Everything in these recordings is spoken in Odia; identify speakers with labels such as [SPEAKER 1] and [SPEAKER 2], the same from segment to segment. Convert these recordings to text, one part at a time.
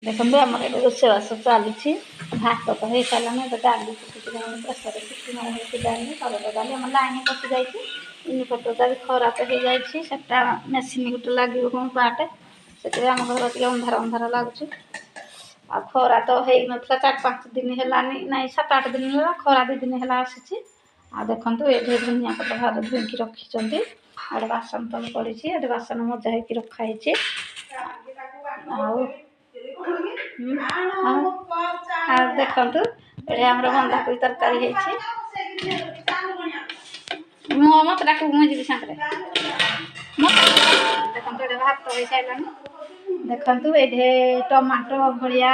[SPEAKER 1] ଦେଖନ୍ତୁ ଆମର ଏବେ ରୋଷେଇବାସ ଚାଲିଛି। ଭାତ ତ ହେଇସାରିଲାଣି, ଏବେ ଡାଲି ଫୁଟୁଛି, ପ୍ରେସରରେ ସିଟି ମରା ହେଇକି ଡାଲି ହରଡ଼ ଡାଲି। ଆମର ଲାଇନ୍ କଟି ଯାଇଛି, ଇନଭର୍ଟରଟା ବି ଖରାପ ହେଇଯାଇଛି, ସେଟା ମେସିନ୍ ଗୋଟେ ଲାଗିବ କ'ଣ ପାର୍ଟ, ସେଥିପାଇଁ ଆମ ଘର ଟିକେ ଅନ୍ଧାର ଅନ୍ଧାର ଲାଗୁଛି। ଆଉ ଖରା ତ ହେଇନଥିଲା 4-5 ଦିନ ହେଲାନି, ନାଇଁ 7-8 ଦିନ ହେଲା, ଖରା 2 ଦିନ ହେଲା ଆସିଛି। ଆଉ ଦେଖନ୍ତୁ ଏଠି ଧନିଆ ପତ୍ର ଭାତ ଧୋଇକି ରଖିଛନ୍ତି, ଆଉ ବାସନ ତଳେ ପଡ଼ିଛି, ଏଠି ବାସନ ମଜା ହେଇକି ରଖା ହେଇଛି। ଆଉ ଦେଖନ୍ତୁ ଏଠି ଆମର ବନ୍ଧାକୋବି ତରକାରୀ ହେଇଛି। ମତେ ଡାକୁ, ମୁଁ ଯିବି ସାଙ୍ଗରେ। ଦେଖନ୍ତୁ ଏଠି ଭାତ ହେଇସାରିଲାଣି। ଦେଖନ୍ତୁ ଏଠି ଟମାଟୋ ଭଳିଆ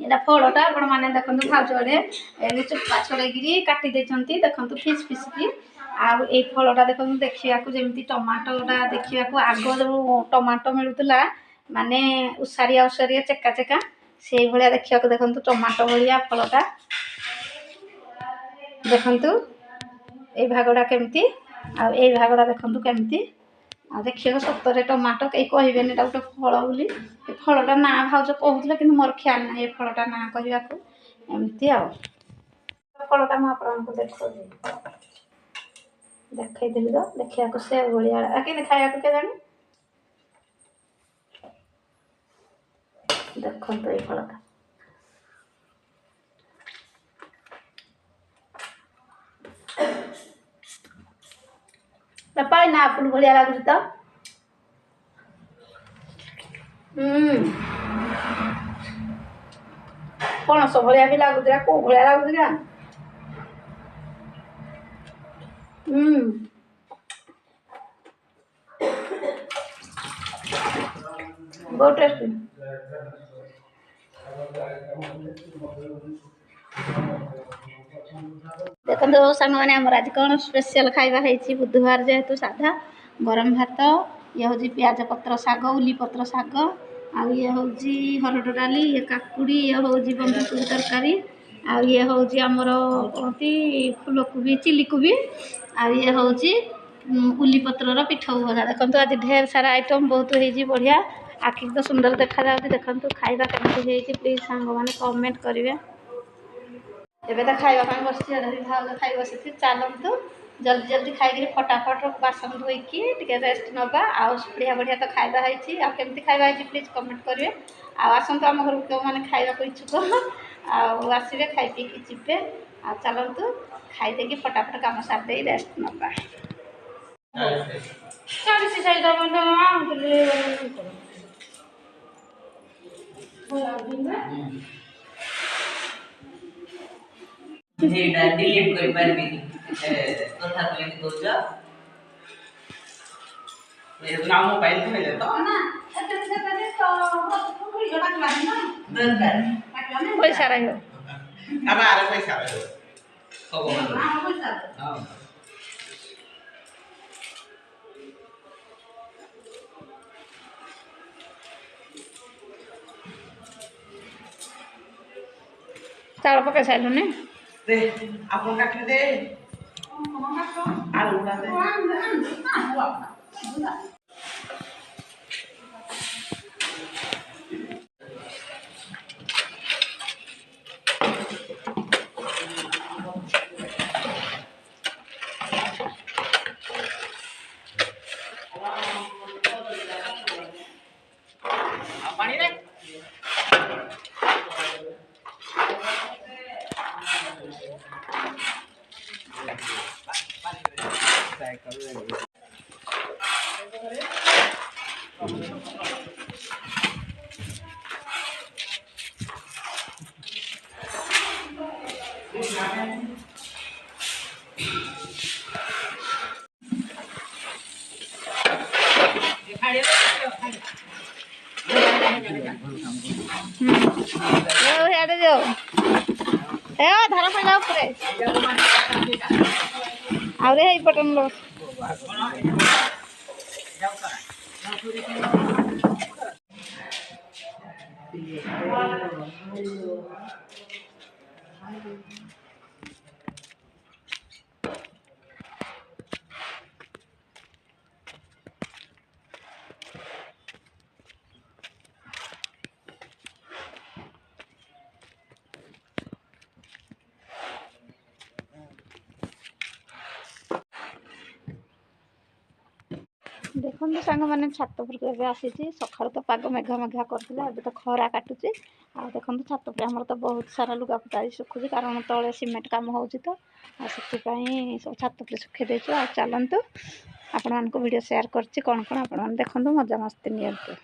[SPEAKER 1] ଏଇଟା ଫଳଟା ଆପଣମାନେ ଦେଖନ୍ତୁ ଭାଉଜ ଏଠି ଚୋପା ଛଡ଼େଇକିରି କାଟି ଦେଇଛନ୍ତି। ଦେଖନ୍ତୁ ଫିସ୍ ଫିସ୍ କି। ଆଉ ଏଇ ଫଳଟା ଦେଖନ୍ତୁ ଦେଖିବାକୁ ଯେମିତି ଟମାଟୋଟା ଦେଖିବାକୁ ଆଗ ଯେଉଁ ଟମାଟୋ ମିଳୁଥିଲା ମାନେ ଉସାରିଆ ଉସାରିଆ ଚେକା ଚେକା ସେଇଭଳିଆ ଦେଖିବାକୁ। ଦେଖନ୍ତୁ ଟମାଟୋ ଭଳିଆ ଫଳଟା ଦେଖନ୍ତୁ, ଏଇ ଭାଗଟା କେମିତି ଆଉ ଏଇ ଭାଗଟା ଦେଖନ୍ତୁ କେମିତି। ଆଉ ଦେଖିବାକୁ ସତରେ ଟମାଟୋ, କେହି କହିବେନି ଏଟା ଗୋଟେ ଫଳ ବୋଲି। ଏ ଫଳଟା ନାଁ ଭାଉଜ କହୁଥିଲେ କିନ୍ତୁ ମୋର ଖିଆଲ ନାହିଁ ଏ ଫଳଟା ନାଁ କହିବାକୁ। ଏମିତି ଆଉ ଫଳଟା ମୁଁ ଆପଣଙ୍କୁ ଦେଖେଇଥିଲି ତ, ଦେଖିବାକୁ ସେ ଭଳିଆ କେମିତି ଖାଇବାକୁ କେଜାଣି। ଦେଖନ୍ତୁ ଏଇ ଫଳଟା ପାଇନାଆପଲ୍ ଭଳିଆ ଲାଗୁଛି ତ। ପଣସ ଭଳିଆ ବି ଲାଗୁଛି, କୋଉ ଭଳିଆ ଲାଗୁଛି ନା। ବହୁତ ଟେଷ୍ଟି। ଦେଖନ୍ତୁ ସାଙ୍ଗମାନେ ଆମର ଆଜି କ'ଣ ସ୍ପେଶାଲ ଖାଇବା ହେଇଛି। ବୁଧବାର ଯେହେତୁ ସାଧା, ଗରମ ଭାତ, ଇଏ ହେଉଛି ପିଆଜ ପତ୍ର ଶାଗ, ଉଲି ପତ୍ର ଶାଗ, ଆଉ ଇଏ ହେଉଛି ହରଡ଼ ଡାଲି, ଇଏ କାକୁଡ଼ି, ଇଏ ହେଉଛି ବନ୍ଧାକୋବି ତରକାରୀ, ଆଉ ଇଏ ହେଉଛି ଆମର କହନ୍ତି ଫୁଲକୋବି ଚିଲି କୋବି, ଆଉ ଇଏ ହେଉଛି ଉଲି ପତ୍ରର ପିଠଉ ଭଜା। ଦେଖନ୍ତୁ ଆଜି ଢେର ସାରା ଆଇଟମ୍ ବହୁତ ହେଇଛି, ବଢ଼ିଆ, ଆଖିକି ତ ସୁନ୍ଦର ଦେଖାଯାଉଛି। ଦେଖନ୍ତୁ ଖାଇବା କେମିତି ହେଇଛି ପ୍ଲିଜ୍ ସାଙ୍ଗମାନେ କମେଣ୍ଟ କରିବେ। ଏବେ ତ ଖାଇବା ପାଇଁ ବସିଛି, ଭାଉଜ ଖାଇ ବସିଛି। ଚାଲନ୍ତୁ ଜଲ୍ଦି ଜଲ୍ଦି ଖାଇକିରି ଫଟାଫଟ ବାସନ ଧୋଇକି ଟିକେ ରେଷ୍ଟ ନେବା। ଆଉ ବଢ଼ିଆ ବଢ଼ିଆ ତ ଖାଇବା ହେଇଛି। ଆଉ କେମିତି ଖାଇବା ହେଇଛି ପ୍ଲିଜ୍ କମେଣ୍ଟ କରିବେ। ଆଉ ଆସନ୍ତୁ ଆମ ଘରକୁ କେଉଁମାନେ ଖାଇବାକୁ ଇଚ୍ଛୁକ, ଆଉ ଆସିବେ ଖାଇ ପିଇକି ଯିବେ। ଆଉ ଚାଲନ୍ତୁ ଖାଇଦେଇକି ଫଟାଫଟ କାମ ସାରିଦେଇ ରେଷ୍ଟ ନେବା। डिलीट କରିପାରିବିନି କଥା କେମିତି କହୁଛ ନାମ ପାଇଲେ ହେଲେ ତ ନା ପଇସା ରହିବ ଆମେ ଆର ପଇସା ରହିବ ସବୁ ହଁ। ଚାଉଳ ପକାଇ ସାରିଲୁନି ଦେ ଆପଣ କାଟିଲେ ଦେ ଆଳୁ ଦେ पानी रे ଧର ପଇଲା ଉପରେ ଆହୁରି ହେଇ ପଟନ ଲୋ ଦେଖନ୍ତୁ ସାଙ୍ଗମାନେ ଛାତ ଉପରକୁ ଏବେ ଆସିଛି। ସକାଳୁ ତ ପାଗ ମେଘୁଆ ମେଘୁଆ କରିଥିଲା, ଏବେ ତ ଖରା କାଟୁଛି। ଆଉ ଦେଖନ୍ତୁ ଛାତ ଉପରେ ଆମର ତ ବହୁତ ସାରା ଲୁଗାପଟା ଶୁଖୁଛି, କାରଣ ତଳେ ସିମେଣ୍ଟ କାମ ହେଉଛି ତ। ଆଉ ସେଥିପାଇଁ ସବୁ ଛାତ ଉପରେ ଶୁଖେଇ ଦେଇଛୁ। ଆଉ ଚାଲନ୍ତୁ ଆପଣମାନଙ୍କୁ ଭିଡ଼ିଓ ସେୟାର କରିଛି କ'ଣ କ'ଣ ଆପଣମାନେ ଦେଖନ୍ତୁ, ମଜାମସ୍ତି ନିଅନ୍ତୁ।